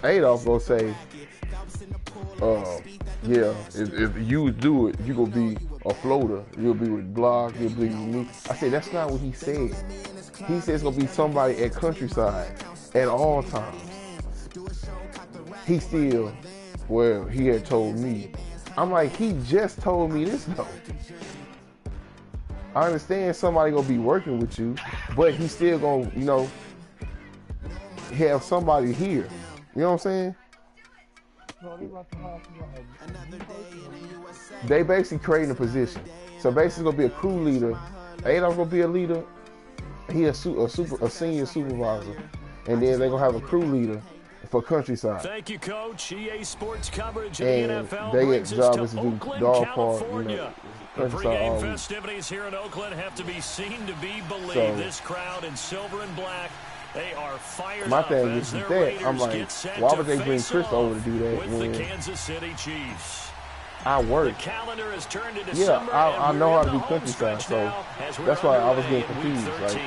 Adolf gonna say, yeah, if you do it, you gonna be a floater. You'll be with Block, you'll be with me. I said, that's not what he said. He said it's gonna be somebody at Countryside at all times. He still, well, he had told me. I'm like, he just told me this though. I understand somebody gonna be working with you, but he still gonna, you know, have somebody here. You know what I'm saying? They basically creating a position. So basically gonna be a crew leader. Adolf's gonna be a leader. He a senior supervisor. And then they're gonna have a crew leader for Countryside. Thank you, Coach. EA Sports coverage of and the NFL they brings get us job is to to do Oakland, dog California. part, The pregame festivities here in Oakland have to be seen to be believed. So, this crowd in silver and black, they are fired my up thing as is their that Raiders I'm like, get set why to would they bring face Chris off over to do that with when the Kansas City Chiefs? I work? The calendar has turned to Yeah, December, I and know we're how in to the do home Countryside, stretch so now as we're that's why I was underway getting in week confused. 13.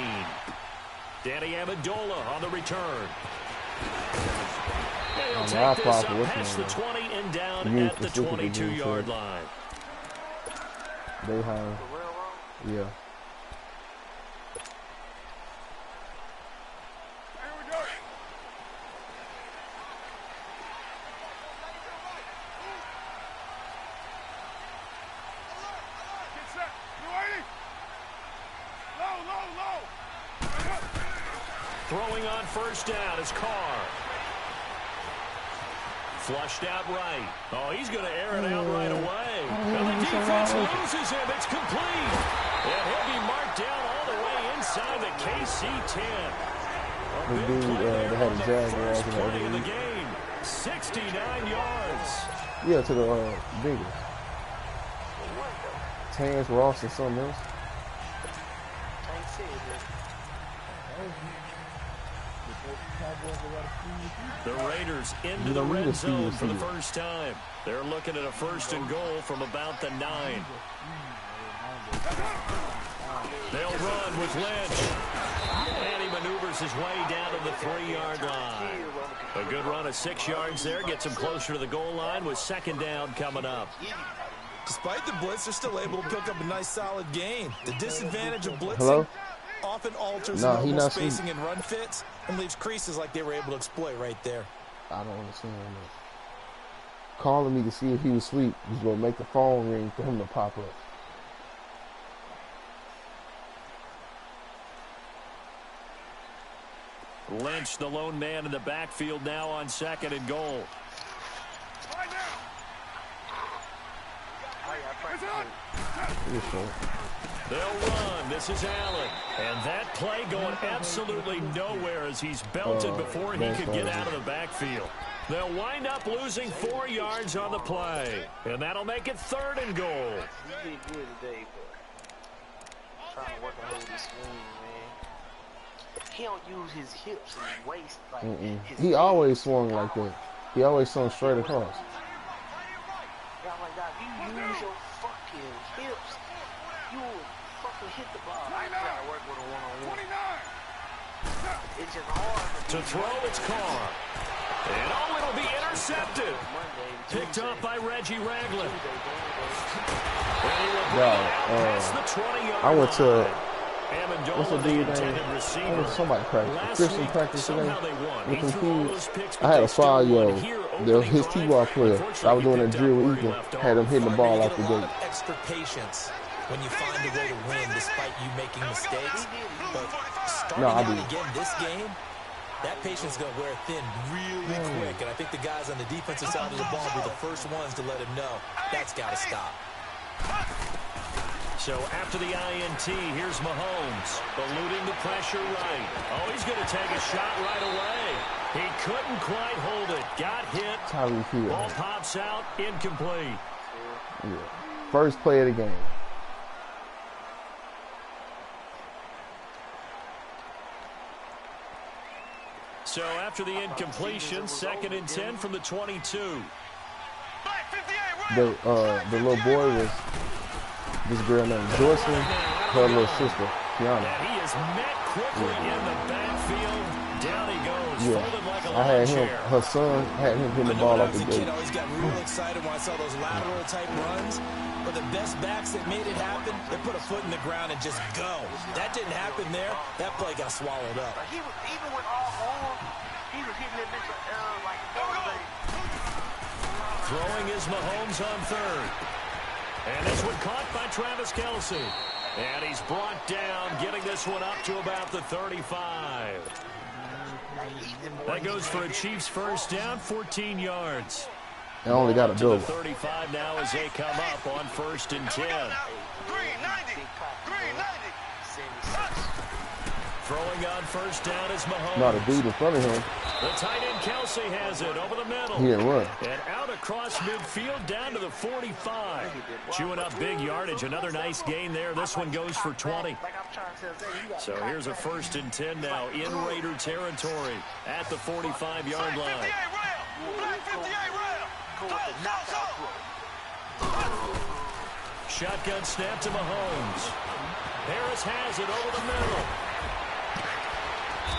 Danny Amendola on the return. He'll take this up past the 20 and down at the 22-yard line. They have, yeah. Throwing on first down is Carr. Flushed out right. Oh, he's going to air it out right away. And the defense loses him. It's complete. And he'll be marked down all the way inside the KC-10. A big play there on the first play of the game. 69 yards. Yeah, to the biggest. Terrence Ross and something else. The Raiders into the red zone for the first time. They're looking at a first and goal from about the 9. They'll run with Lynch. And he maneuvers his way down to the 3-yard line. A good run of 6 yards there. Gets him closer to the goal line with second down coming up. Despite the blitz, they're still able to pick up a nice solid gain. The disadvantage of blitzing often alters normal spacing and run fits and leaves creases like they were able to exploit right there. I don't understand that. Calling me to see if he was asleep was going to make the phone ring for him to pop up. Lynch, the lone man in the backfield now on second and goal. They'll run. This is Allen. And that play going absolutely nowhere as he's belted before he could get out of the backfield. They'll wind up losing 4 yards on the play. And that'll make it 3rd and goal. He did good today, but trying to work on his swing, man. He don't use his hips and his waist like he always swung like that. He always swung straight across. Yeah, I'm like, God, if you use your fucking hips, you will fucking hit the ball. I gotta work with a one-on-one. It's just hard to throw. It's Carr. And oh, it'll be intercepted. Picked up by Reggie Ragland. I went to what's the dude name? Somebody practice. Christian practice today. I'm confused. I had a 5-year-old. His T-ball player. I was doing a drill with Ethan. Had him hitting the ball off the gate. Extra patience when you find a way to win despite you making mistakes. But starting out again this game, that patience is going to wear thin really quick. And I think the guys on the defensive side of the ball will be the first ones to let him know that's got to stop. So after the INT, here's Mahomes, eluding the pressure right. Oh, he's going to take a shot right away. He couldn't quite hold it. Got hit. Ball pops out, incomplete. Yeah. First play of the game. So after the incompletion, 2nd and 10 from the 22. The little boy was this girl named Joycelyn, her little sister, Kiana. And he is met quickly in the backfield. Down he goes, folded like a I had lawn him, chair. her son, had him hitting the ball off the gate. I always got real excited when I saw those lateral type runs. But the best backs that made it happen, they put a foot in the ground and just go. That didn't happen there. That play got swallowed up. He was, even with all arms, he was hitting that bitch like Throwing is Mahomes on third. And this one caught by Travis Kelce. And he's brought down, getting this one up to about the 35. That goes for a Chiefs first down, 14 yards. I only got a to double. the 35 now as they come up on 1st and 10. Throwing on first down is Mahomes. Not a dude in front of him. The tight end Kelce has it over the middle. He didn't run. And out across midfield down to the 45. Chewing up big yardage. Another nice gain there. This one goes for 20. So here's a 1st and 10 now in Raider territory at the 45-yard line. Shotgun snap to Mahomes. Harris has it over the middle.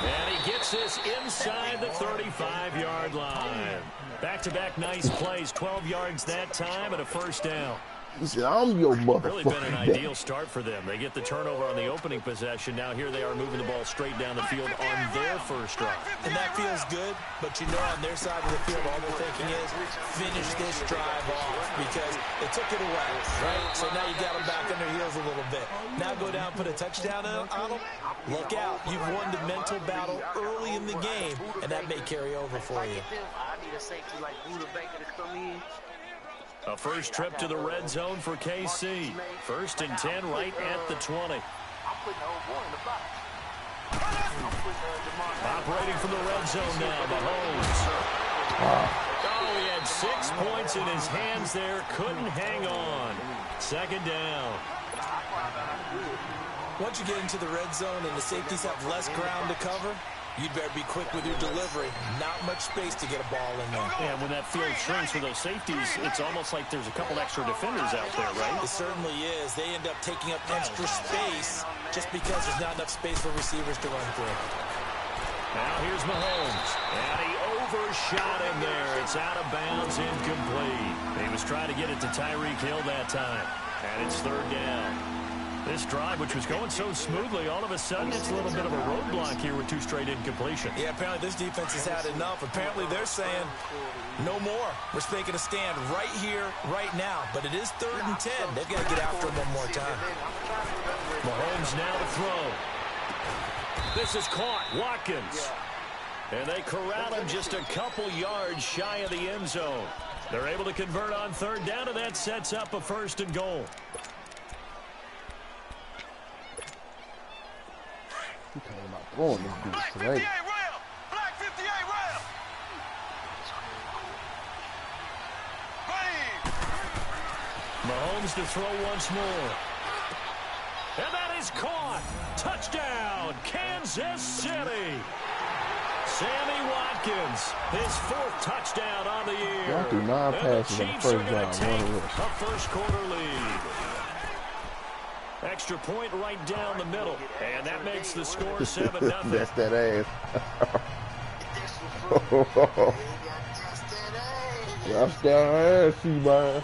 And he gets this inside the 35-yard line. Back-to-back nice plays, 12 yards that time and a first down. He said, I'm your motherfucker. Really been an ideal start for them. They get the turnover on the opening possession. Now here they are moving the ball straight down the field on their first drive. And that feels good, but you know on their side of the field, all they're thinking is finish this drive off because they took it away, right? So now you got them back on their heels a little bit. Now go down, put a touchdown on them. Look out. You've won the mental battle early in the game, and that may carry over for you. I need a safety like Buda Baker to come in. A first trip to the red zone for KC. 1st and 10 right at the 20. I'm putting the old boy in the box. Operating from the red zone now, Mahomes. Oh, he had 6 points in his hands there. Couldn't hang on. 2nd down. Once you get into the red zone and the safeties have less ground to cover, you'd better be quick with your delivery. Not much space to get a ball in there. Yeah, when that field shrinks for those safeties, it's almost like there's a couple extra defenders out there, right? It certainly is. They end up taking up extra space just because there's not enough space for receivers to run through. Now here's Mahomes. And he overshot him there. It's out of bounds, incomplete. He was trying to get it to Tyreek Hill that time. And it's 3rd down. This drive, which was going so smoothly, all of a sudden it's a little bit of a roadblock here with 2 straight incompletions. Yeah, apparently this defense has had enough. Apparently they're saying, no more. We're making a stand right here, right now. But it is 3rd and 10. They've got to get after him one more time. Mahomes now to throw. This is caught. Watkins. And they corral him just a couple yards shy of the end zone. They're able to convert on 3rd down, and that sets up a 1st and goal. He's talking about throwing this dude today. Mahomes to throw once more. And that is caught. Touchdown, Kansas City. Sammy Watkins, his 4th touchdown on the year. Y'all threw 9 passes on the first drive. A first-quarter lead. Extra point right down the middle, and that makes the score 7-0. That's that ass. That's that ass, man.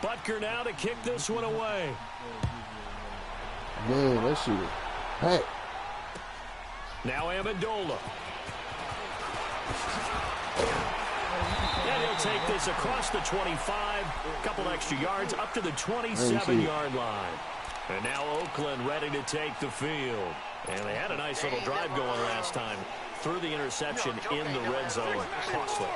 Butker now to kick this one away. Man, that shit is packed. Now Amendola. And he'll take this across the 25, a couple extra yards up to the 27-yard line. And now Oakland ready to take the field. And they had a nice little drive going last time. Threw the interception in the red zone. Costly.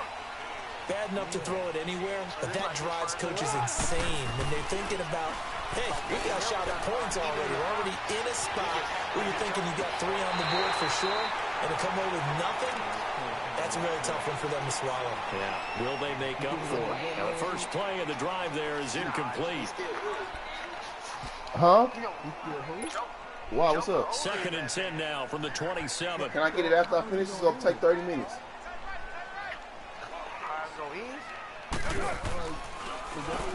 Bad enough to throw it anywhere, but that drives coaches insane when they're thinking about, hey, we got a shot at points already. We're already in a spot where you're thinking you got 3 on the board for sure, and to come away with nothing, that's a really tough one for them to swallow. Yeah, will they make up for it? Now the first play of the drive there is incomplete. Huh? Wow, what's up? 2nd and 10 now from the 27. Can I get it after I finish? It's going to take 30 minutes.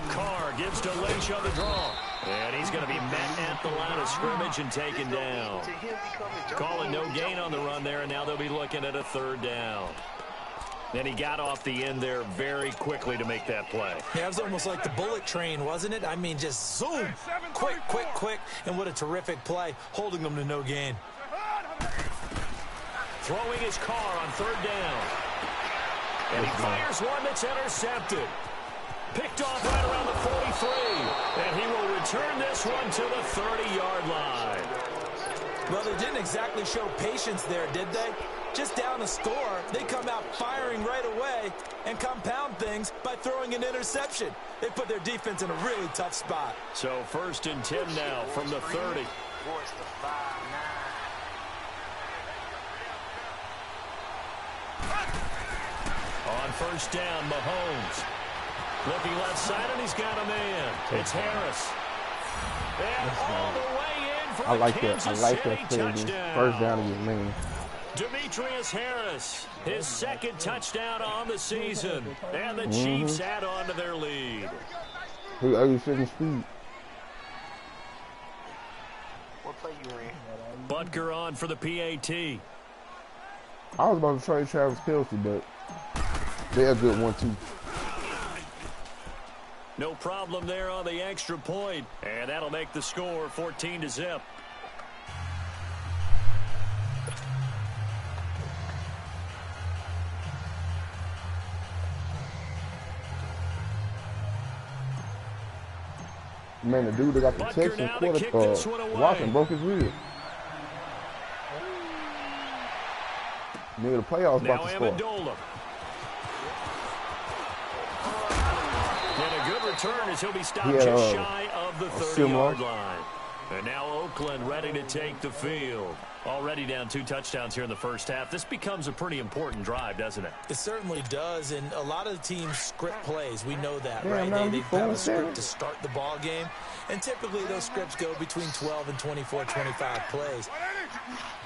Carr gives to to Lynch on the draw. And he's going to be met at the line of scrimmage and taken down. Calling no gain on the run there, and now they'll be looking at a 3rd down. And he got off the end there very quickly to make that play. Yeah, it was almost like the bullet train, wasn't it? I mean, just zoom. Quick, quick, quick. And what a terrific play, holding them to no gain. Throwing his car on 3rd down. And he fires one that's intercepted. Picked off right around the 43. And he will return this one to the 30-yard line. Well, they didn't exactly show patience there, did they? Just down a score, they come out firing right away and compound things by throwing an interception. They put their defense in a really tough spot. So 1st and 10 now from the 30. On 1st down, Mahomes. Looking left side, and he's got a man. It's Harris. And all the way in for a Kansas City touchdown. 1st down again, man. Demetrius Harris, his 2nd touchdown on the season. And the Chiefs add on to their lead. Who are you sitting speed? What play you in? Butker on for the PAT. I was about to trade Travis Kelce, but they're a good 1-2. No problem there on the extra point. And that'll make the score 14-0. Man, the dude that got the Texans quarter, Watson broke his rib. Near the playoffs about to start. And a good return as he'll be stopped just shy of the 30-yard line. And now Oakland ready to take the field. Already down 2 touchdowns here in the 1st half. This becomes a pretty important drive, doesn't it? It certainly does, and a lot of the teams script plays. We know that, right? They have a script to start the ball game, and typically those scripts go between 12 and 24, 25 plays.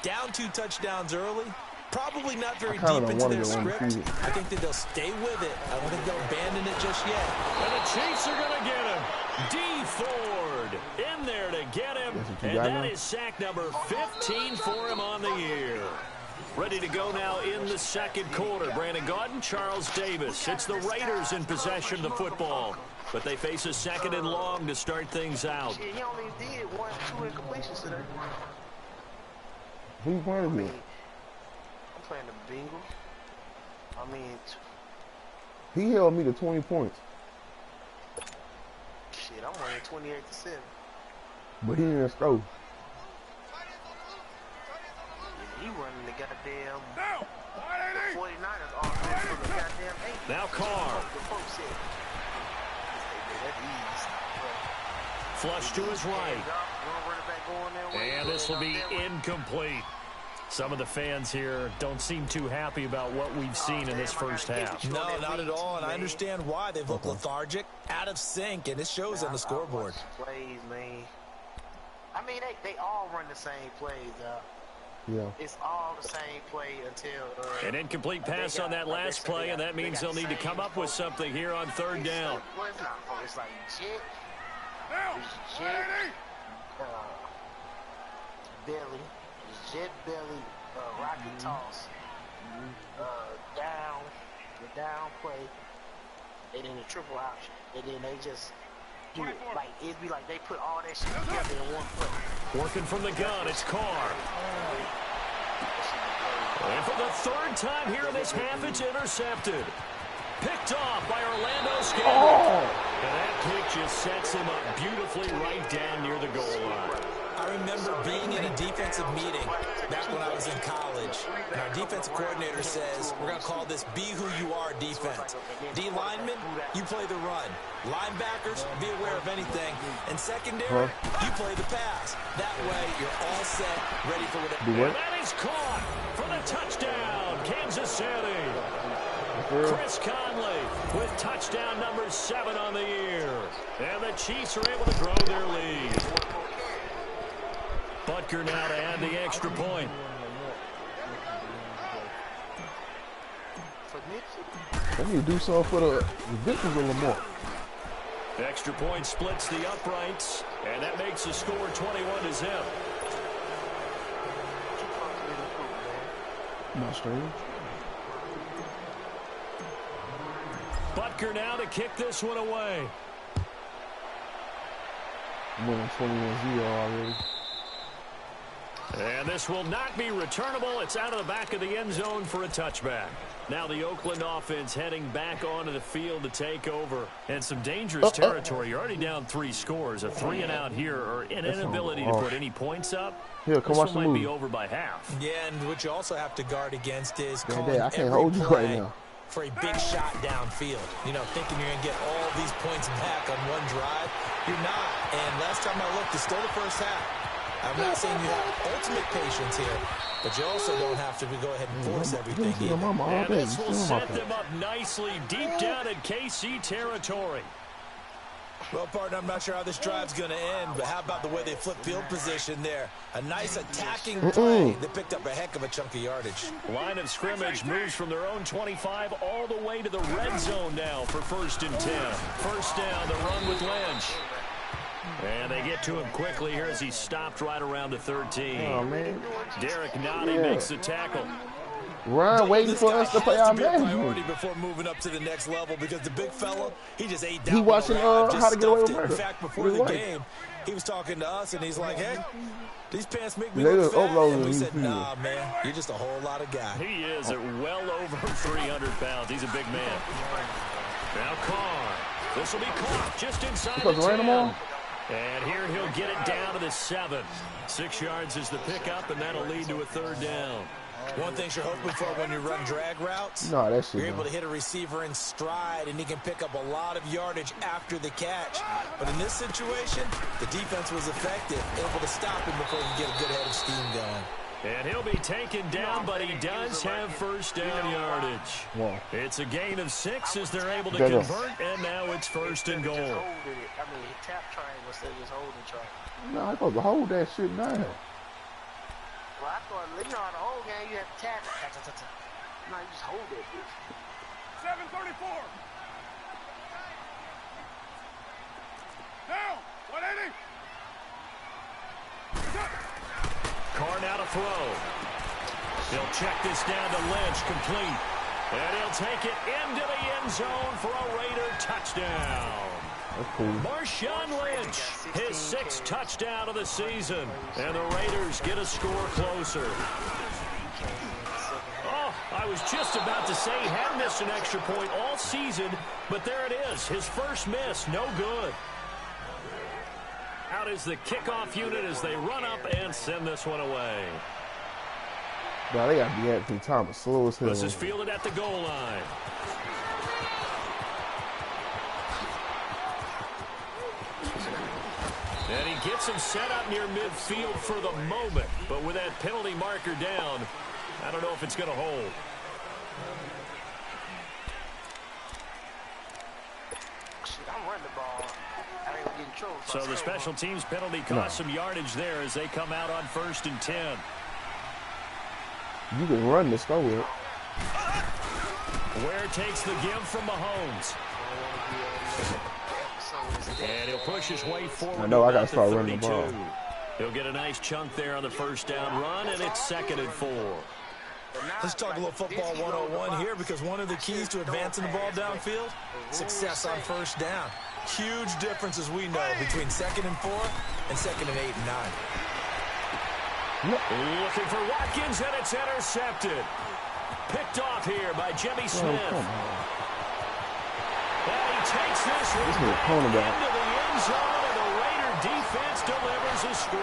Down 2 touchdowns early, probably not very deep into their script. I think that they'll stay with it. I don't think they'll abandon it just yet. And the Chiefs are going to get him. D. Ford in there to get him. And that is sack number 15 for him on the year. Ready to go now in the 2nd quarter. Brandon Gaudin, Charles Davis. It's the Raiders in possession of the football. But they face a 2nd and long to start things out. Shit, he only did 1-2 incompletions today. Who's playing with me? I'm playing the Bengals. I mean, he held me to 20 points. shit, I'm winning 28-7. But he didn't throw. He running the goddamn 49ers offense for the goddamn 8. Now Carr. Flush to his right. And this will be incomplete. Some of the fans here don't seem too happy about what we've seen in this 1st half. No, not at all, and I understand why. They've looked lethargic, out of sync, and it shows on the scoreboard. Plays, man. I mean, they all run the same plays, Yeah. It's all the same play until... An incomplete pass on that last play, and that means they'll need to come up with something here on 3rd down. Well, it's not, it's like jet, belly, jet belly, rocket toss, down, the down play, and then the triple option, and then they just do it. Like, it'd be like they put all that shit together in one play. Working from the gun, it's Carr. And for the 3rd time here in this half, it's intercepted. Picked off by Orlando Scandrick. And that pick just sets him up beautifully right down near the goal line. I remember being in a defensive meeting back when I was in college, and our defensive coordinator says, we're going to call this Be Who You Are defense. D linemen, you play the run. Linebackers, be aware of anything. And secondary, you play the pass. That way, you're all set, ready for whatever. And that is caught for the touchdown, Kansas City. Chris Conley with touchdown number 7 on the year. And the Chiefs are able to grow their lead. Butker now to add the extra point. They need to do something for the victims of Lamar. Extra point splits the uprights, and that makes the score 21-0. Not strange. Butker now to kick this one away. Winning 21-0 already. And this will not be returnable. It's out of the back of the end zone for a touchback. Now the Oakland offense heading back onto the field to take over. And some dangerous territory. You're already down 3 scores. A 3-and-out here, or an inability to put any points up. Here, come watch this the one might movie. be over by half. Yeah, and what you also have to guard against is calling I can't every hold you play right now. for a big shot downfield. You know, thinking you're going to get all these points back on one drive. You're not. And last time I looked, it's still the first half. I'm not saying you have ultimate patience here, but you also don't have to go ahead and force everything either. And this will set them up nicely deep down in KC territory. Well, partner, I'm not sure how this drive's going to end, but how about the way they flip field position there? A nice attacking play that picked up a heck of a chunk of yardage. Line of scrimmage moves from their own 25 all the way to the red zone now for 1st and 10. First down, the run with Lynch. And they get to him quickly here as he stopped right around the 13. Oh, man. Derek Nottie makes the tackle. Ryan waiting for us to play our priority before moving up to the next level, because the big fella, he just ate down. He watching How to Get Away with Murder. In fact, before the game, he was talking to us, and he's like, hey, these pants make me look fat. And we said, nah, man, you're just a whole lot of guy. He is at well over 300 pounds. He's a big man. Now Carr. This will be caught just inside the 10. And here he'll get it down to the 7. 6 yards is the pickup, and that'll lead to a 3rd down. One thing you're hoping for when you run drag routes, you're able to hit a receiver in stride, and he can pick up a lot of yardage after the catch. But in this situation, the defense was effective, able to stop him before he could get a good head of steam going. And he'll be taken down, but he does have 1st down yardage. Wow. It's a gain of 6 as they're able to convert, and now it's 1st and goal. I mean, tap triangle instead of just holding triangle. No, I'm supposed to hold that shit down. Well, I thought, you know, the whole game you have to tap. No, you just hold it. 734. Down. 180. Carr now to throw. He'll check this down to Lynch, complete. And he'll take it into the end zone for a Raider touchdown. That's cool. Marshawn Lynch, his 6th touchdown of the season. And the Raiders get a score closer. Oh, I was just about to say he hadn't missed an extra point all season, but there it is, his first miss, no good. Out is the kickoff unit as they run up and send this one away. Bro, they got to be Anthony Thomas slow as hell. This is fielded at the goal line. And he gets him set up near midfield for the moment. But with that penalty marker down, I don't know if it's going to hold. I'm running the ball. I ain't getting trouble. So the special teams penalty cost some yardage there as they come out on 1st and 10. You can run this go with. Ware takes the give from Mahomes. And he'll push his way forward. I know, I got to start running the ball. He'll get a nice chunk there on the 1st down run, and it's 2nd and 4. Let's talk a little football 101 here, because one of the keys to advancing the ball downfield, success on 1st down. Huge difference, as we know, between 2nd and 4 and 2nd and 8 and 9. Looking for Watkins, and it's intercepted. Picked off here by Jimmy Smith. And he takes this one into the end zone, and the Raider defense delivers a score.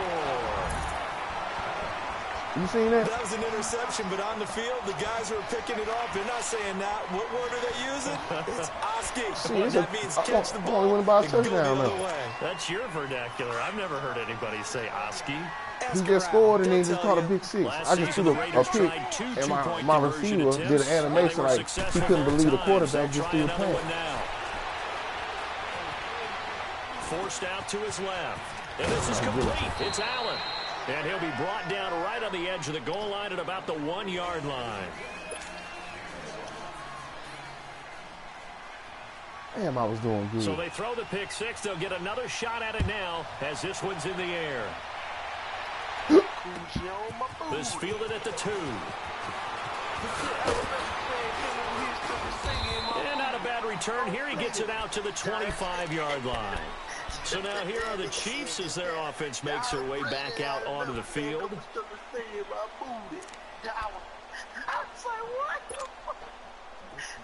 You seen that? That was an interception, but on the field, the guys who are picking it off, they're not saying that. What word are they using? It's Oski. That means catch the ball and go the other way. That's your vernacular. I've never heard anybody say Oski. He just scored and then just caught a big 6. I just threw a pick, and my receiver did an animation like he couldn't believe the quarterback just threw a pass. Forced out to his left. And this is complete. It's Allen. And he'll be brought down right on the edge of the goal line at about the 1-yard line. Damn, I was doing good. So they throw the pick six. They'll get another shot at it now as this one's in the air. This fielded at the 2. And not a bad return here. He gets it out to the 25-yard line. So now here are the Chiefs as their offense makes their way back out onto the field.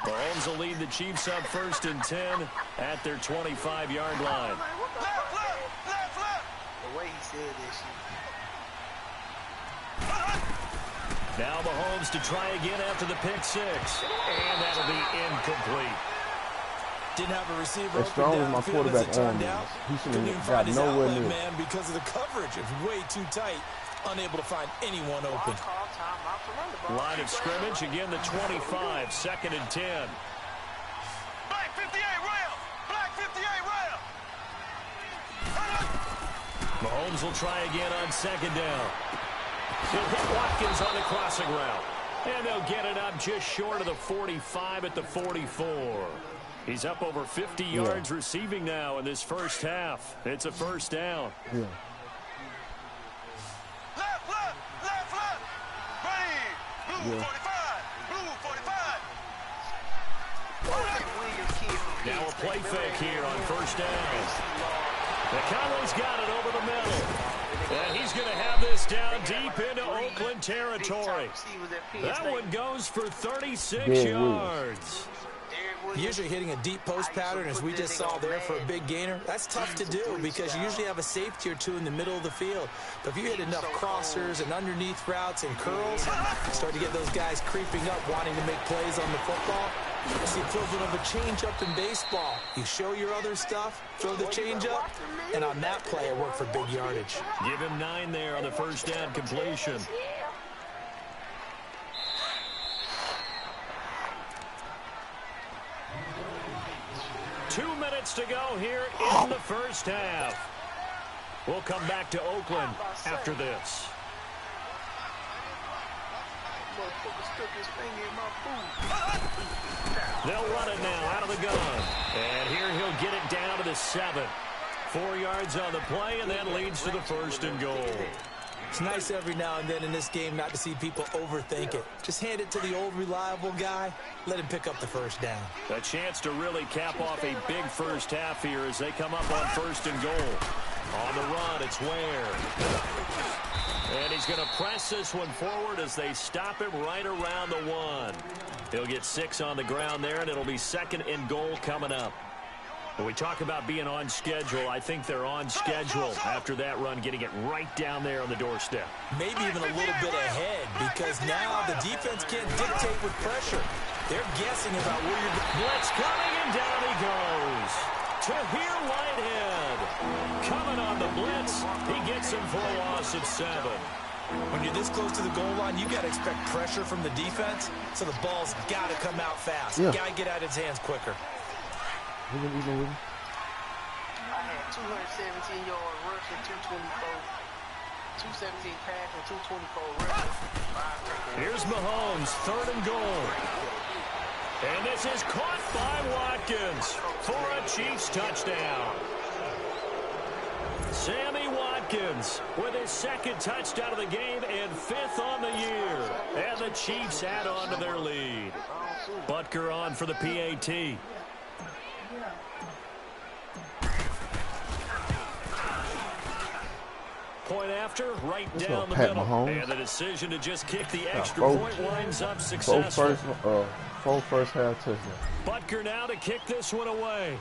Mahomes will lead the Chiefs up 1st and 10 at their 25-yard line. The way he said this shit. Now Mahomes to try again after the pick six. And that'll be incomplete. Didn't have a receiver as strong as my quarterback arm is, he shouldn't have got nowhere near. Man, because of the coverage, it was way too tight, unable to find anyone open. Line of scrimmage, again the 25, 2nd and 10. Black 58 rail! Black 58 rail! Mahomes will try again on 2nd down. He'll hit Watkins on the crossing route. And they'll get it up just short of the 45 at the 44. He's up over 50 yards receiving now in this first half. It's a 1st down. Yeah. Left! Ready! Blue 45! Blue 45! Now a play fake here on 1st down. McConnell's got it over the middle. And he's going to have this down deep into Oakland territory. That one goes for 36 yards. Usually hitting a deep post pattern, as we just saw there, for a big gainer, that's tough to do because you usually have a safety or two in the middle of the field. But if you hit enough crossers and underneath routes and curls, start to get those guys creeping up, wanting to make plays on the football. It's the equivalent of a change-up in baseball. You show your other stuff, throw the change-up, and on that play, it worked for big yardage. Give him 9 there on the 1st down completion. Two minutes to go here in the first half. We'll come back to Oakland after this. They'll run it now out of the gun. And here he'll get it down to the 7. 4 yards on the play, and that leads to the 1st and goal. It's nice every now and then in this game not to see people overthink it. Just hand it to the old reliable guy. Let him pick up the 1st down. A chance to really cap off a big first half here as they come up on 1st and goal. On the run, it's Ware. And he's going to press this one forward as they stop him right around the 1. He'll get 6 on the ground there, and it'll be 2nd and goal coming up. When we talk about being on schedule, I think they're on schedule after that run, getting it right down there on the doorstep. Maybe even a little bit ahead, because now the defense can't dictate with pressure. They're guessing about where you're going. Blitz coming, and down he goes. Tahir Whitehead coming on the blitz. He gets him for a loss of 7. When you're this close to the goal line, you got to expect pressure from the defense, so the ball's got to come out fast. Yeah. Got to get out of his hands quicker. I had 217 yard rush and 224. 217 pass and 224 rush. Here's Mahomes, 3rd and goal. And this is caught by Watkins for a Chiefs touchdown. Sammy Watkins with his 2nd touchdown of the game and 5th on the year. And the Chiefs add on to their lead. Butker on for the PAT. Point after, right down the middle. Mahomes. And the decision to just kick the extra point winds up successful. Full first half touchdown. Butker now to kick this one away.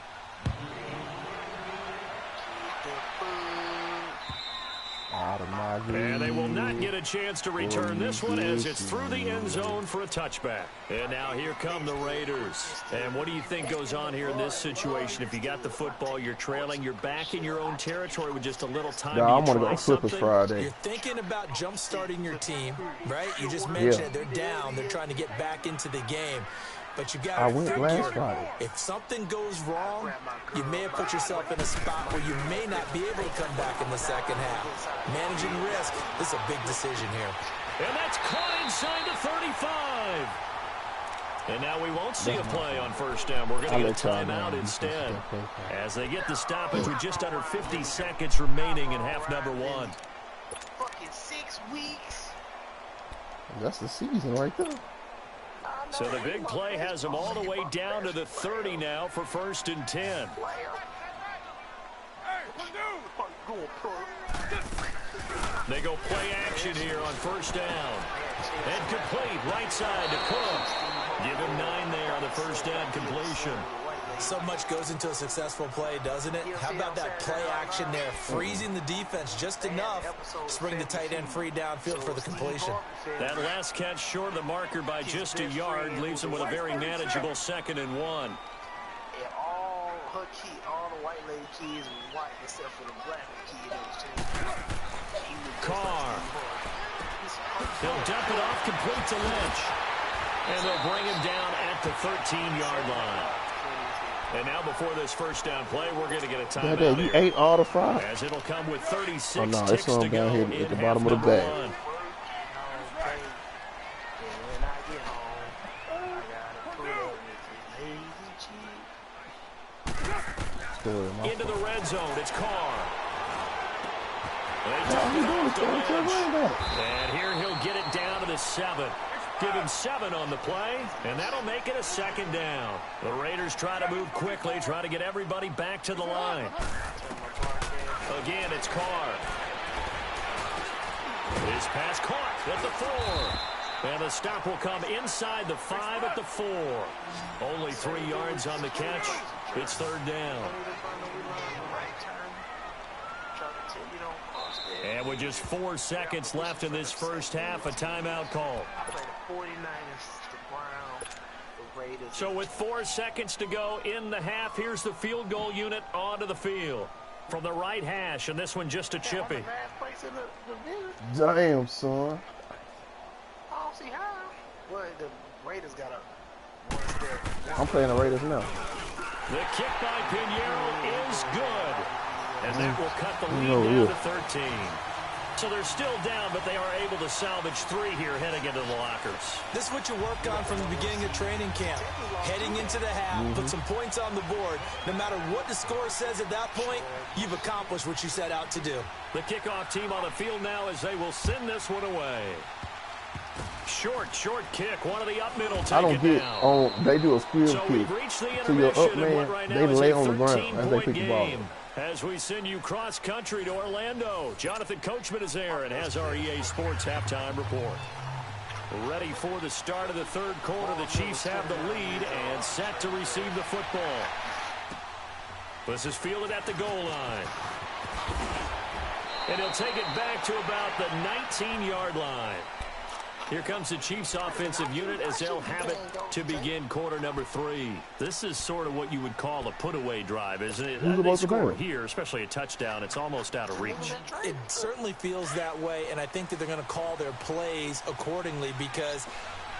And they will not get a chance to return this one as it's through the end zone for a touchback. And now here come the Raiders. And what do you think goes on here in this situation? If you got the football, you're trailing, you're back in your own territory with just a little time. Yeah, I'm going to go Clippers Friday. You're thinking about jump-starting your team, right? You just mentioned it. They're down. They're trying to get back into the game. But you got to figure, if something goes wrong, you may have put yourself in a spot where you may not be able to come back in the second half. Managing risk, this is a big decision here. And that's caught inside the 35. And now we won't see a play on first down. We're going to get a timeout instead as they get the stoppage with just under 50 seconds remaining in half number one. Fucking 6 weeks. That's the season right there. So the big play has them all the way down to the 30 now for 1st and 10. They go play action here on first down. And complete right side to Cook. Give him 9 there on the first down completion. So much goes into a successful play, doesn't it? How about that play action there? Freezing the defense just enough to bring the tight end free downfield for the completion. That last catch short of the marker by just a yard leaves him with a very manageable 2nd and 1. And all her key, all the white lady kids were white except for the black kid that was changed. Carr. He'll dump it off complete to Lynch. And they'll bring him down at the 13-yard line. And now before this first down play, we're going to get a timeout Dad, you ate all the fries. as it'll come with 36 oh, no, ticks to go down here at the in bottom of the bag. Into the red zone, it's Carr. They dump it off to Lynch. And here he'll get it down to the 7. Give him 7 on the play, and that'll make it a 2nd down. The Raiders try to move quickly, try to get everybody back to the line. Again, it's Carr. His pass caught at the 4. And the stop will come inside the 5 at the 4. Only 3 yards on the catch. It's 3rd down. And with just 4 seconds left in this first half, a timeout call. So with 4 seconds to go in the half, here's the field goal unit onto the field. From the right hash, and this one just a chippy. Damn, son. I don't see how. Well, the Raiders got a 1 step. I'm playing the Raiders now. The kick by Pinheiro is good. And that will cut the lead down to 13. So they're still down, but they are able to salvage 3 here heading into the lockers. This is what you work on from the beginning of training camp. Heading into the half, put some points on the board. No matter what the score says at that point, you've accomplished what you set out to do. The kickoff team on the field now as they will send this one away. Short kick. One of the up middle take I don't get on. They do a squeal so kick. To your up man, right they lay on the ground as they pick the ball. As we send you cross-country to Orlando, Jonathan Coachman is there and has our EA Sports halftime report. Ready for the start of the 3rd quarter. The Chiefs have the lead and set to receive the football. This is fielded at the goal line. And he'll take it back to about the 19-yard line. Here comes the Chiefs offensive unit as they'll have it to begin quarter number 3. This is sort of what you would call a put-away drive, isn't it? They score here, especially a touchdown. It's almost out of reach. It certainly feels that way, and I think that they're going to call their plays accordingly because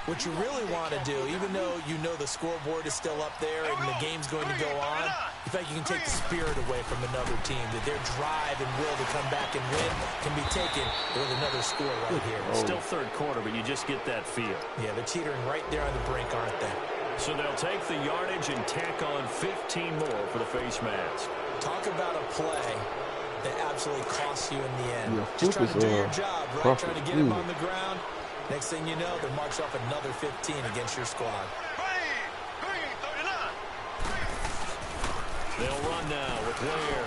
what you really want to do, even though you know the scoreboard is still up there and the game's going to go on, in fact, you can take the spirit away from another team, that their drive and will to come back and win can be taken with another score right here. Still 3rd quarter, but you just get that feel. Yeah, they're teetering right there on the brink, aren't they? So they'll take the yardage and tack on 15 more for the face mask. Talk about a play that absolutely costs you in the end. Yeah, just trying to do your job, right? Perfect. Trying to get him on the ground. Next thing you know, they're marched off another 15 against your squad. They'll run now with Ware.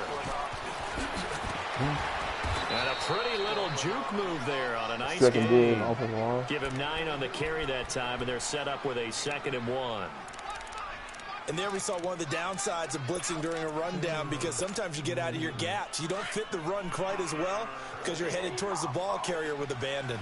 And a pretty little juke move there on a nice game. Give him 9 on the carry that time, and they're set up with a 2nd and 1. And there we saw one of the downsides of blitzing during a rundown because sometimes you get out of your gaps. You don't fit the run quite as well because you're headed towards the ball carrier with abandon.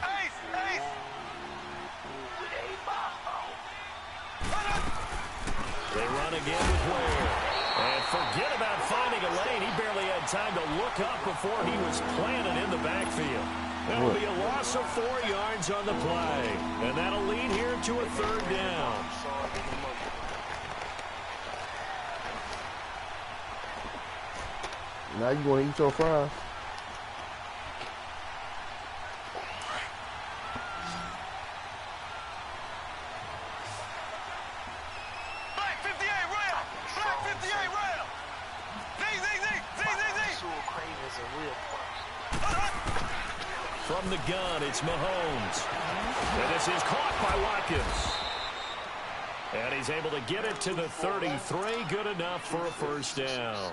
They run again with Ware. And forget about finding a lane. He barely had time to look up before he was planted in the backfield. That'll be a loss of 4 yards on the play. And that'll lead here to a 3rd down. Now you going to eat your fries. is a real problem. From the gun, it's Mahomes. And this is caught by Watkins. And he's able to get it to the 33. Good enough for a first down.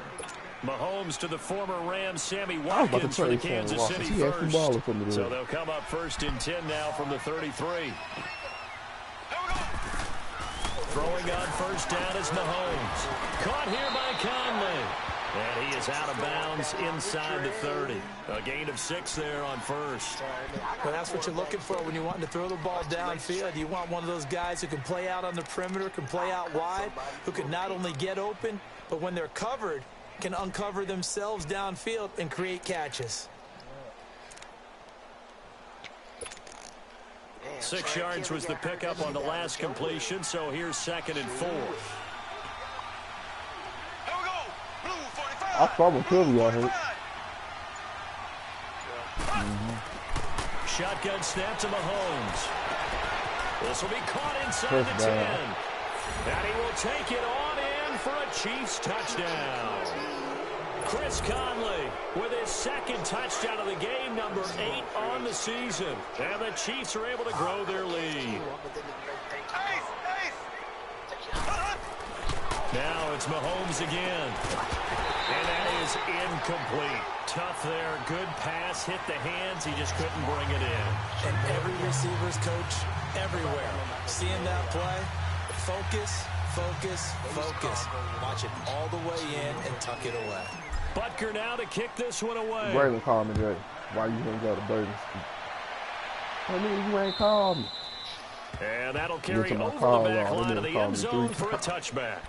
Mahomes to the former Rams, Sammy Watkins for the Kansas City first. So they'll come up 1st and 10 now from the 33. Throwing on first down is Mahomes. Caught here by Conley. And he is out of bounds inside the 30. A gain of 6 there on first. Well, that's what you're looking for when you're wanting to throw the ball downfield. You want one of those guys who can play out on the perimeter, can play out wide, who can not only get open, but when they're covered, can uncover themselves downfield and create catches. 6 yards was the pickup on the last completion, so here's 2nd and 4. I saw him kill me, I heard. Shotgun snap to Mahomes. This will be caught inside the 10. And he will take it on in for a Chiefs touchdown. Chris Conley with his 2nd touchdown of the game, number 8 on the season. And the Chiefs are able to grow their lead. Now it's Mahomes again. And that is incomplete. Tough there. Good pass. Hit the hands. He just couldn't bring it in. And every receiver's coach everywhere. Seeing that play, focus, focus, focus. Watch it all the way in and tuck it away. Butker now to kick this one away. Braylon called me, Jay. Why you didn't go to Burton? I mean, you ain't called me. And that'll carry over the back line of the end zone for a touchback.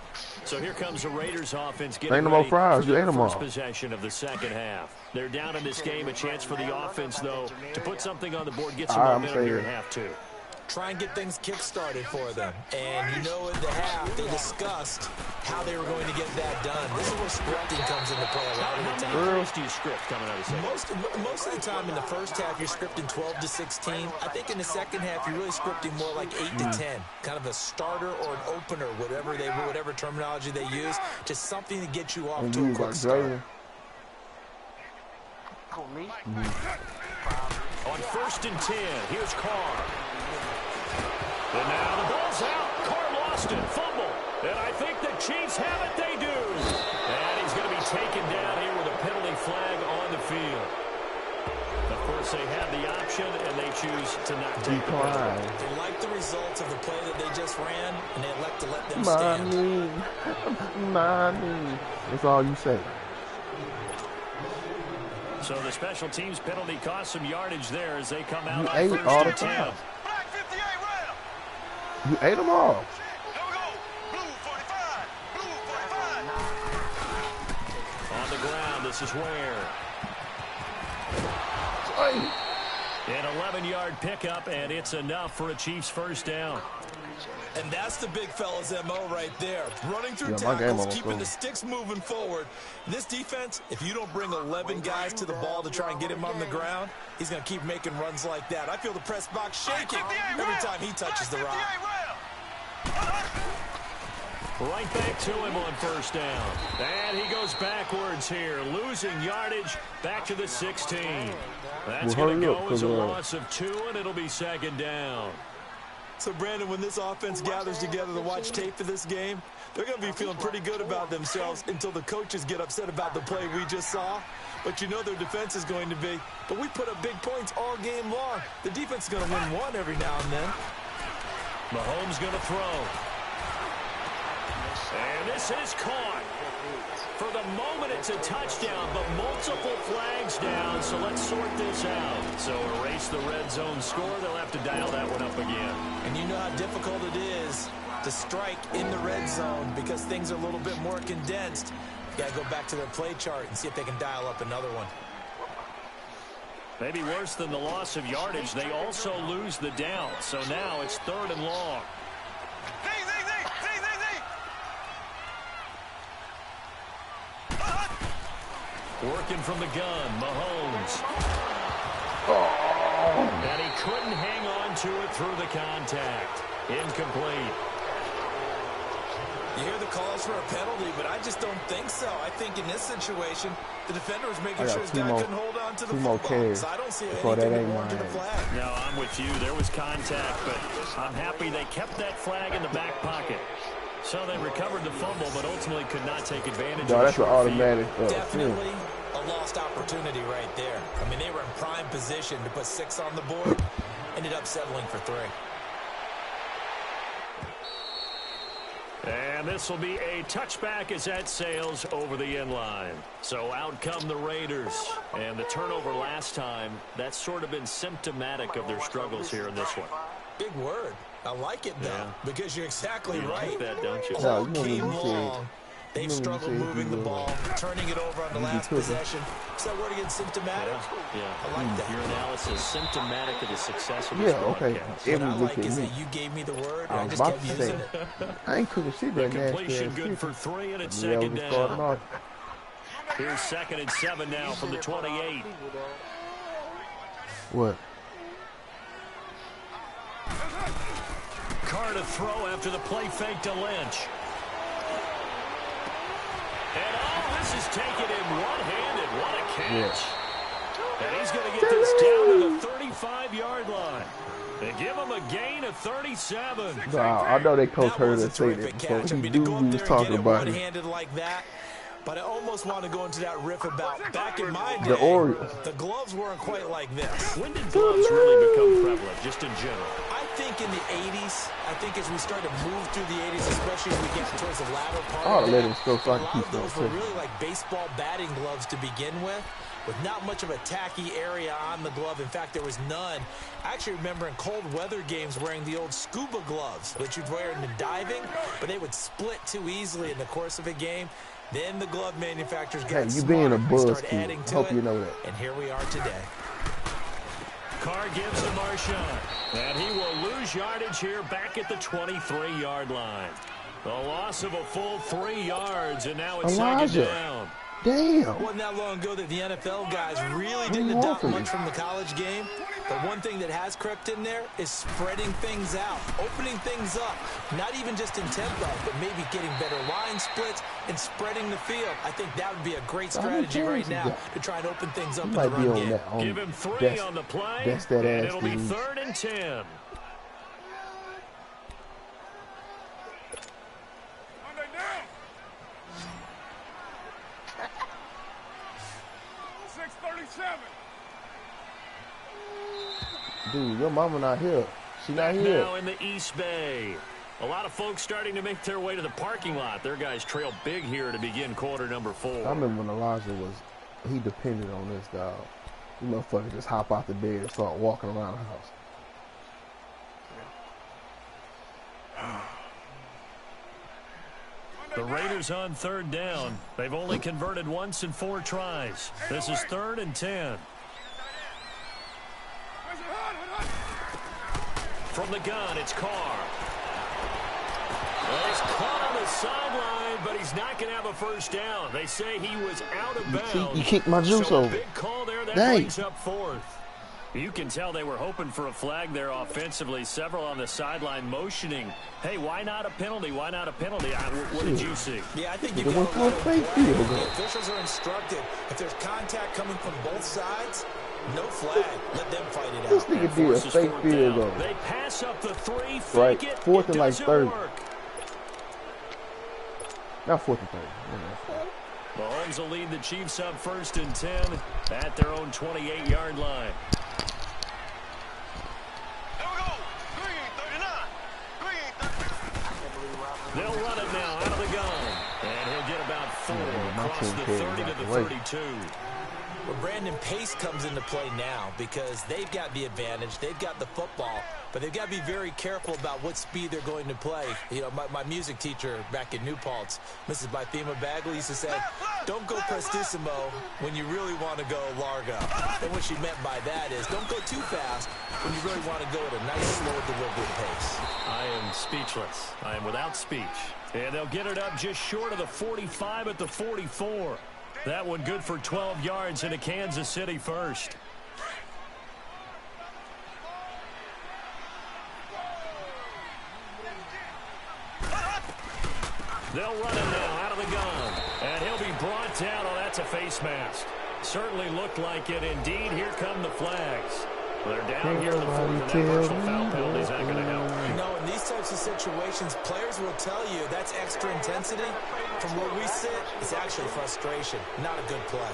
So here comes the Raiders offense getting ain't no more fries. You ate them all. first possession of the 2nd half. They're down in this game. A chance for the offense, though, to put something on the board, get some momentum here in half 2. Try and get things kick-started for them. And you know, at the half, they discussed how they were going to get that done. This is where scripting comes into play a lot of the time. How much do you script coming out of the second? Most of the time in the first half, you're scripting 12 to 16. I think in the second half, you're really scripting more like 8 to 10. Kind of a starter or an opener, whatever terminology they use. Just something to get you off to a quick start. On 1st and 10, here's Carr. And now the ball's out. Carr lost it. Fumble. And I think the Chiefs have it. They do. And he's going to be taken down here with a penalty flag on the field. Of course, they have the option, and they choose to not take the penalty. They like the results of the play that they just ran, and they elect to let them stand. Money. That's all you say. So the special teams penalty cost some yardage there as they come out You on ate 1st all the and 10. time. You ate them all. On the ground, this is Ware. An 11-yard pickup, and it's enough for a Chiefs first down. And that's the big fella's MO right there. Running through tackles, keeping the sticks moving forward. This defense, if you don't bring 11 guys to the ball to try and get him on the ground, he's going to keep making runs like that. I feel the press box shaking every time he touches the rock. Right back to him on first down. And he goes backwards here, losing yardage back to the 16. That's going to go as a loss of 2, and it'll be 2nd down. So, Brandon, when this offense gathers together to watch tape for this game, they're going to be feeling pretty good about themselves until the coaches get upset about the play we just saw. But you know their defense is going to be. But we put up big points all game long. The defense is going to win one every now and then. Mahomes going to throw. And this is caught. For the moment, it's a touchdown, but multiple flags down, so let's sort this out. So erase the red zone score. They'll have to dial that one up again. And you know how difficult it is to strike in the red zone because things are a little bit more condensed. You got to go back to their play chart and see if they can dial up another one. Maybe worse than the loss of yardage, they also lose the down. So now it's 3rd and long. Working from the gun, Mahomes. And he couldn't hang on to it through the contact. Incomplete. You hear the calls for a penalty, but I just don't think so. I think in this situation, the defender was making sure his guy couldn't hold on to the football. So I don't see anything warranting a flag. No, I'm with you. There was contact, but I'm happy they kept that flag in the back pocket. So they recovered the fumble, but ultimately could not take advantage of it. That's an automatic. Definitely a lost opportunity right there. I mean, they were in prime position to put 6 on the board. Ended up settling for 3. And this will be a touchback as that sails over the end line. So out come the Raiders. And the turnover last time, that's sort of been symptomatic of their struggles here in this one. Big word. I like it, though, because you're exactly right. Like that, don't you? All game long, they've struggled moving the ball, turning it over on the last possession. Is that word again, symptomatic? Yeah. I like that. Your analysis, symptomatic of the success of this broadcast. What I like is that you gave me the word, and I just kept using it. I ain't cooking shit right now. Completion good for 3, and it's second down. Here's 2nd and 7 now from the 28. What? Carr to throw after the play fake to Lynch. And this is taken in one-handed. What a catch. And he's going to get this down to the 35-yard line. They give him a gain of 37. I know they coach heard us say that before. He knew we was talking about it. One-handed like that. But I almost want to go into that riff about back in my day. The Orioles. The gloves weren't quite like this. When did gloves really become prevalent, just in general? I think in the 80s. I think as we start to move through the 80s, especially as we get towards the latter part of let him go so I can a lot keep of those were really like baseball batting gloves to begin with not much of a tacky area on the glove. In fact, there was none. I actually remember in cold weather games wearing the old scuba gloves, which you'd wear in the diving, but they would split too easily in the course of a game. Then the glove manufacturers got you being a buzz kid. adding to Hope it, you know that. and here we are today. Carr gives to Marshawn, and he will lose yardage here back at the 23-yard line. The loss of a full 3 yards, and now it's second down. Damn. Wasn't that long ago that the NFL guys really didn't adopt much from the college game. But one thing that has crept in there is spreading things out, opening things up, not even just in tempo, but maybe getting better line splits and spreading the field. I think that would be a great strategy right now to try and open things up in the run game. Give him 3 on the play, and it'll be 3rd and 10. Dude, your mama not here. She not here. Now in the East Bay. A lot of folks starting to make their way to the parking lot. Their guys trail big here to begin quarter number 4. I remember when Elijah he depended on this, dog. You motherfucker just hop out the bed and start walking around the house. The Raiders on 3rd down. They've only converted once in 4 tries. This is 3rd and 10. From the gun, it's Carr. Well, he's caught on the sideline, but he's not going to have a first down. They say he was out of bounds. You kicked my juice so over. A big call there. That brings up 4th. You can tell they were hoping for a flag there offensively. Several on the sideline motioning. Hey, why not a penalty? Why not a penalty? What did you see? Yeah, I think you got to let them play. The officials are instructed. If there's contact coming from both sides, no flag. Let them fight it out. This nigga did a fake field goal. They pass up the 3, fake right. it. 4th and like 30. Work. Not 4th and 30. Mahomes will lead the Chiefs up 1st and 10 at their own 28-yard line. They'll run it now out of the gun. And he'll get about 4 across the 30 to the 32. Well, Brandon, pace comes into play now because they've got the advantage. They've got the football, but they've got to be very careful about what speed they're going to play. You know, my music teacher back in New Paltz, Mrs. Bythema Bagley, used to say, don't go prestissimo when you really want to go largo. And what she meant by that is don't go too fast when you really want to go at a nice, slow, deliberate pace. I am speechless. I am without speech. And they'll get it up just short of the 45 at the 44. That one good for 12 yards into Kansas City first. They'll run him now out of the gun. And he'll be brought down. Oh, that's a face mask. Certainly looked like it. Indeed, here come the flags. They're down here in the fourth, and that personal foul penalty is not going to help. No, in these types of situations, players will tell you that's extra intensity. From where we sit, it's actually frustration, not a good play.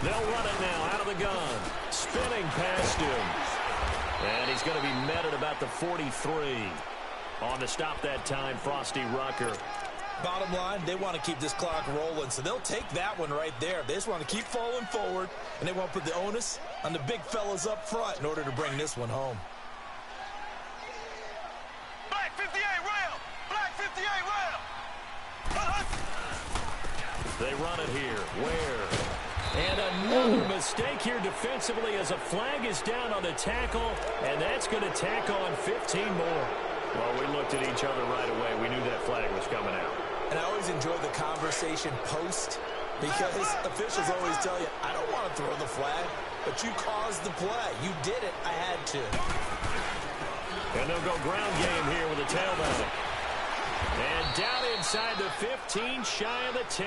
They'll run it now out of the gun. Spinning past him. And he's going to be met at about the 43. On to stop that time, Frosty Rucker. Bottom line, they want to keep this clock rolling, so they'll take that one right there. They just want to keep falling forward, and they want to put the onus on the big fellas up front in order to bring this one home. Black 58 rail! Black 58 rail! They run it here. Where? And another mistake here defensively as a flag is down on the tackle, and that's going to tack on 15 more. Well, we looked at each other right away. We knew that flag was coming out. And I always enjoy the conversation post because officials always tell you, I don't want to throw the flag, but you caused the play. You did it. I had to. And they'll go ground game here with a tailback. And down inside the 15, shy of the 10.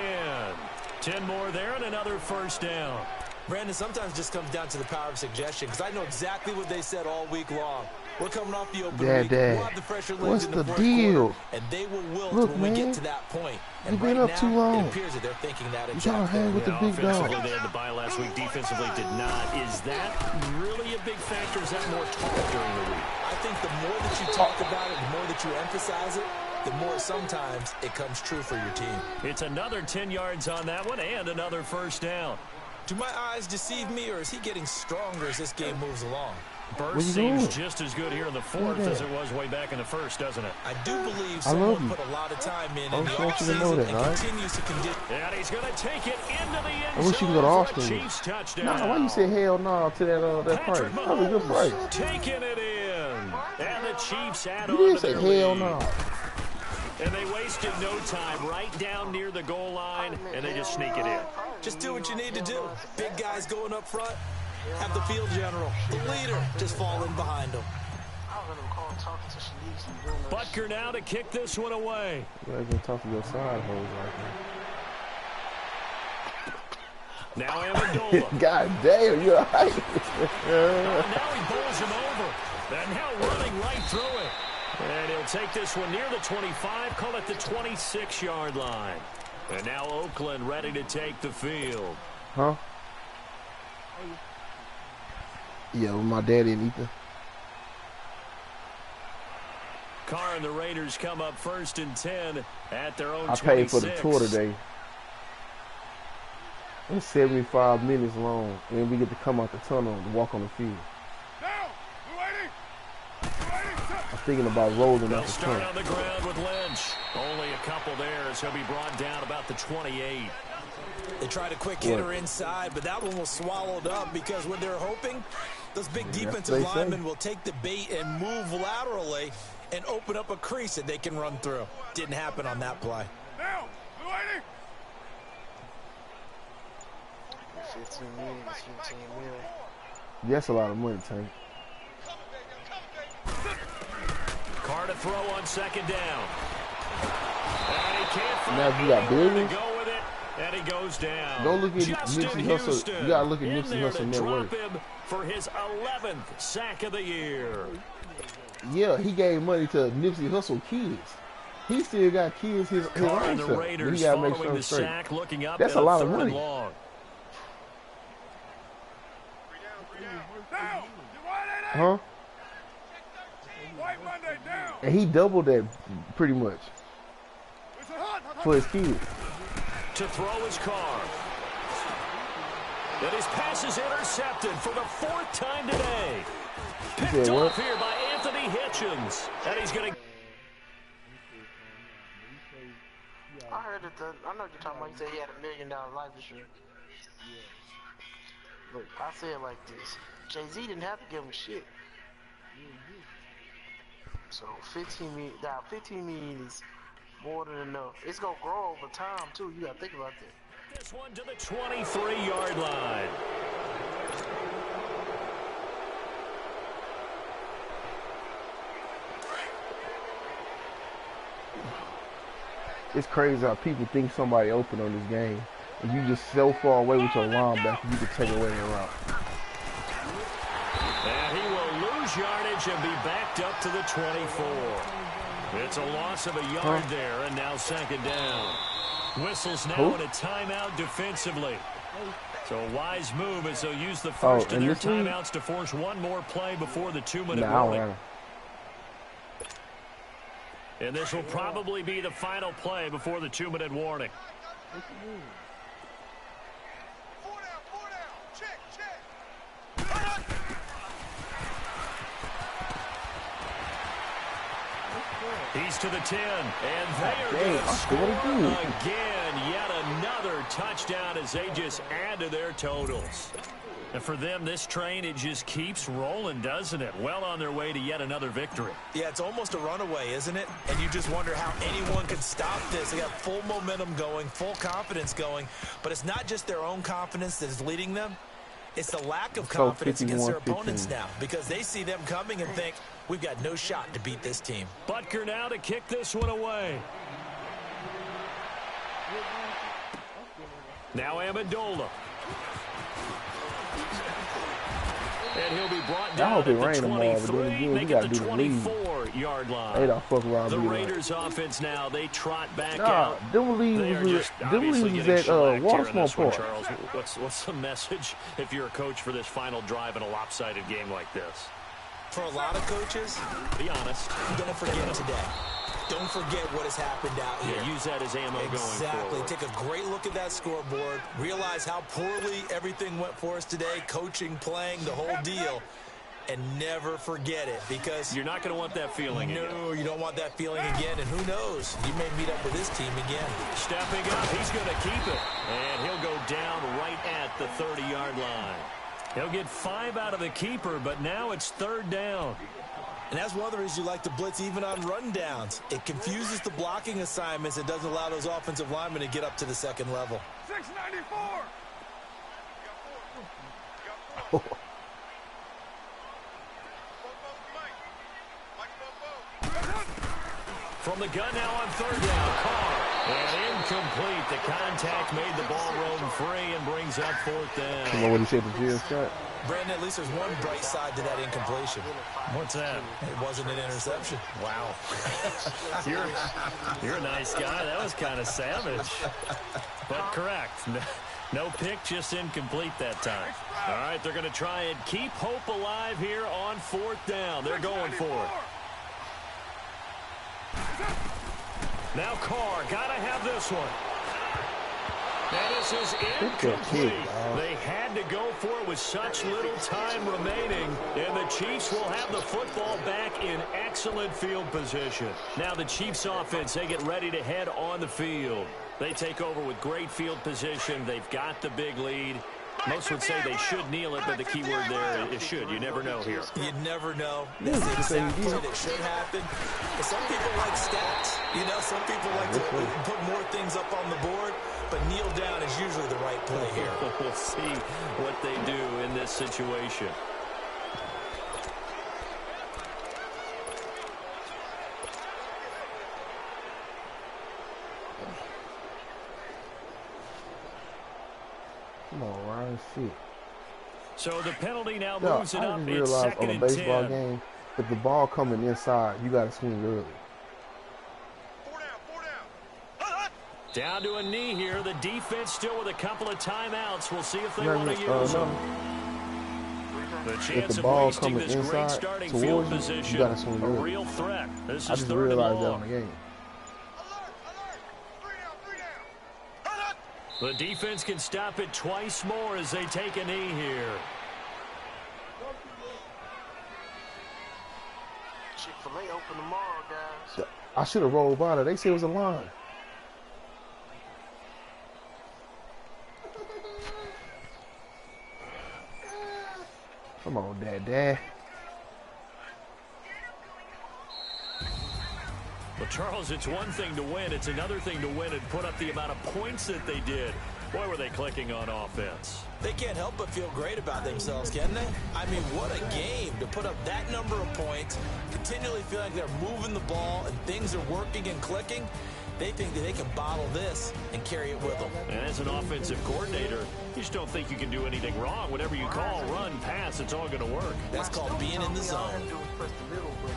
10 more there and another first down. Brandon, sometimes just comes down to the power of suggestion because I know exactly what they said all week long. We're coming off the open week. We'll have the fresher legs in the fourth quarter, and they will wilt when we get to that point. And you've been up too long. It appears that they're thinking that you gotta hang with the big dog. They had the bye last week. Defensively did not. Is that really a big factor? Is that more talk during the week? I think the more that you talk about it, the more that you emphasize it, the more sometimes it comes true for your team. It's another 10 yards on that one and another first down. Do my eyes deceive me, or is he getting stronger as this game moves along? Burst seems just as good here in the fourth as it was way back in the first, doesn't it? I do believe someone put a lot of time in the offseason and continues to condition. And he's going to take it into the end zone. I wish you could go to Austin. Chiefs touchdown. Nah, why you say hell no to that price? That was a good price. Taking it in. And the Chiefs add you on didn't to say their hell lead. no. And they wasted no time right down near the goal line, and they just sneak it in. Just do what you need to do. Big guys going up front. Have the field general, the leader, just fall in behind him. Butker now to kick this one away. You guys been talking to your side hoes right now Amendola. God damn, you're right. Now he bowls him over. And now running right through it. And he'll take this one near the 25, call it the 26-yard line. And now Oakland ready to take the field. Huh? Yeah, with my daddy and Ethan. Carr and the Raiders come up first and 10 at their own 26. I paid for the tour today. It's 75 minutes long, and then we get to come out the tunnel and walk on the field. I'm thinking about rolling They'll up the start tunnel. on the ground with Lynch. Only a couple there as he'll be brought down about the 28. They tried a quick hitter inside, but that one was swallowed up because what they're hoping, those big defensive linemen will take the bait and move laterally and open up a crease that they can run through. Didn't happen on that play. Now, 15 minutes, 15 million. That's a lot of money, Tank. Carr to throw on second down. And he can't find Now you got anywhere billions. to go with it, and he goes down. Go look at Justin Nipsey Hussle. Houston You gotta look at in Nipsey there Hussle to net drop worth. him for his 11th sack of the year. Yeah, he gave money to Nipsey Hussle kids. He still got kids his Carr own and the self. Raiders He gotta make following sure the straight. sack, looking up. That's at a lot of third money. and long. Huh? And he doubled that pretty much for his kids. To throw his Carr. And his pass is intercepted for the 4th time today. Picked off here by Anthony Hitchens. And he's going to... I heard that I know what you're talking about. You said he had $1 million life insurance. Look, I say it like this. Jay-Z didn't have to give him shit. So 15 million is more than enough. It's gonna grow over time too. You gotta think about that. This one to the 23-yard line. It's crazy how people think somebody open on this game, and you just so far away with your linebacker, you can take away their route. And he will lose yardage and be backed up to the 24. It's a loss of a yard there, and now second down. Whistles now in a timeout defensively. So a wise move as they'll use the first of their timeouts to force one more play before the 2-minute warning. And this will probably be the final play before the 2-minute warning. 4 down. Check. He's to the 10, and they are going to score again. Yet another touchdown as they just add to their totals. And for them, this train, it just keeps rolling, doesn't it? Well on their way to yet another victory. Yeah, it's almost a runaway, isn't it? And you just wonder how anyone can stop this. They got full momentum going, full confidence going. But it's not just their own confidence that is leading them. It's the lack of confidence against their opponents now, because they see them coming and think, we've got no shot to beat this team. Butker now to kick this one away. Now Amendola. And he'll be brought down at the 23, making the 24-yard line. The Raiders offense now, they trot back out. They are just obviously getting shellacked here in this one, Charles. What's the message if you're a coach for this final drive in a lopsided game like this? For a lot of coaches, be honest, don't forget today. Don't forget what has happened out here. Yeah, use that as ammo going forward. Take a great look at that scoreboard. Realize how poorly everything went for us today. Coaching, playing, the whole deal. And never forget it, because you're not going to want that feeling again. No, you don't want that feeling again. And who knows? You may meet up with this team again. Stepping up, he's going to keep it. And he'll go down right at the 30-yard line. He'll get 5 out of the keeper, but now it's third down. And that's one of the reasons you like to blitz even on rundowns. It confuses the blocking assignments. It doesn't allow those offensive linemen to get up to the second level. 694. From the gun now on third down. Carr. And incomplete. The contact made the ball roam free and brings up fourth down. You know what he said to Jim Scott? Brandon, at least there's one bright side to that incompletion. What's that? It wasn't an interception. Wow. You're a nice guy. That was kind of savage. But correct. No pick, just incomplete that time. All right, they're going to try and keep hope alive here on fourth down. They're going for it. Now Carr, got to have this one. And this is incomplete. They had to go for it with such little time remaining. And the Chiefs will have the football back in excellent field position. Now the Chiefs offense, they get ready to head on the field. They take over with great field position. They've got the big lead. Most would say they should kneel it, but the key word there is should. You never know here. You never know. That's the exact play that should happen. But some people like stats. You know, some people like to put more things up on the board, but kneel down is usually the right play here. We'll see what they do in this situation. Come on, Ryan, shit. So the penalty now moves it up. It's second and 10. On a baseball game, if the ball coming inside, you got to swing early. 4 down. Down to a knee here. The defense still with a couple of timeouts. We'll see if they want to use them. The chance of wasting this great starting field position, a real threat. This is third and long. The defense can stop it twice more as they take a knee here. Chick-fil-A open tomorrow, guys. I should have rolled by there. They said it was a line. Come on, Dad. Well, Charles, it's one thing to win. It's another thing to win and put up the amount of points that they did. Boy, were they clicking on offense. They can't help but feel great about themselves, can they? I mean, what a game to put up that number of points, continually feeling like they're moving the ball and things are working and clicking. They think that they can bottle this and carry it with them. And as an offensive coordinator, you just don't think you can do anything wrong. Whatever you call, run, pass, it's all going to work. That's called being in the zone. Press the middle, bro.